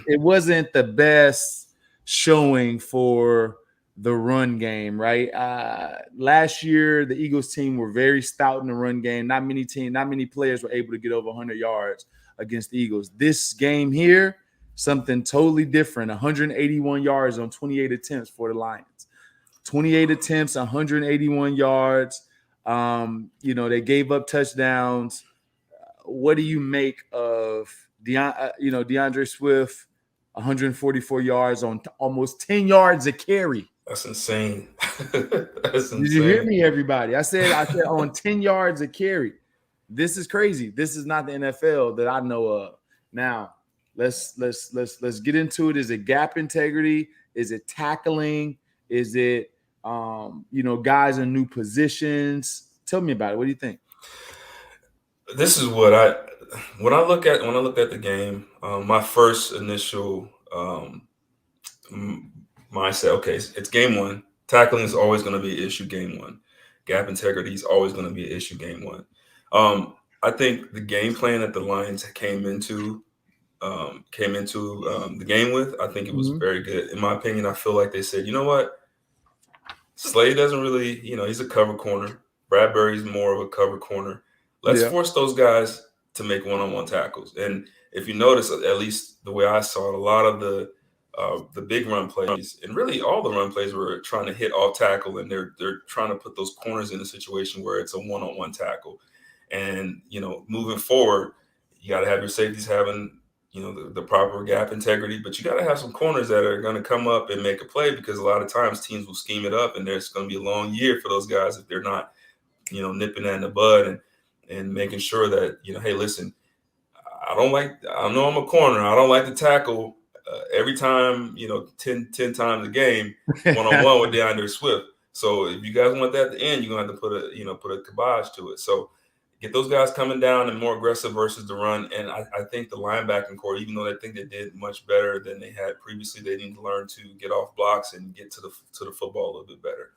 it wasn't the best showing for the run game, right? Last year, the Eagles team were very stout in the run game. Not many players were able to get over 100 yards against the Eagles. This game here, something totally different. 181 yards on 28 attempts for the Lions. 28 attempts, 181 yards. They gave up touchdowns. What do you make of DeAndre Swift, 144 yards on almost 10 yards a carry? That's insane. That's insane. Did you hear me, everybody? I said on 10 yards a carry. This is crazy. This is not the NFL that I know of. Now, let's get into it. Is it gap integrity? Is it tackling? Is it guys in new positions? Tell me about it. What do you think? This is what I look at when I look at the game. My first initial mindset, okay, it's game one. Tackling is always going to be an issue game one. Gap integrity is always going to be an issue game one. I think the game plan that the Lions came into the game with, I think it was very good. In my opinion, I feel like they said, you know what? Slade doesn't really, he's a cover corner. Bradbury's more of a cover corner. Let's force those guys to make one-on-one tackles. And if you notice, at least the way I saw it, a lot of the big run plays, and really all the run plays were trying to hit off tackle, and they're trying to put those corners in a situation where it's a one-on-one tackle. And, moving forward, you got to have your safeties having, the proper gap integrity, but you got to have some corners that are going to come up and make a play, because a lot of times teams will scheme it up, and there's going to be a long year for those guys if they're not, nipping that in the bud and making sure that, hey, listen, I know I'm a corner. I don't like to tackle every time, 10 times a game, one-on-one with DeAndre Swift. So if you guys want that at the end, you're going to have to put a kibosh to it. So get those guys coming down and more aggressive versus the run. And I think the linebacking core, even though I think they did much better than they had previously, they need to learn to get off blocks and get to the football a little bit better.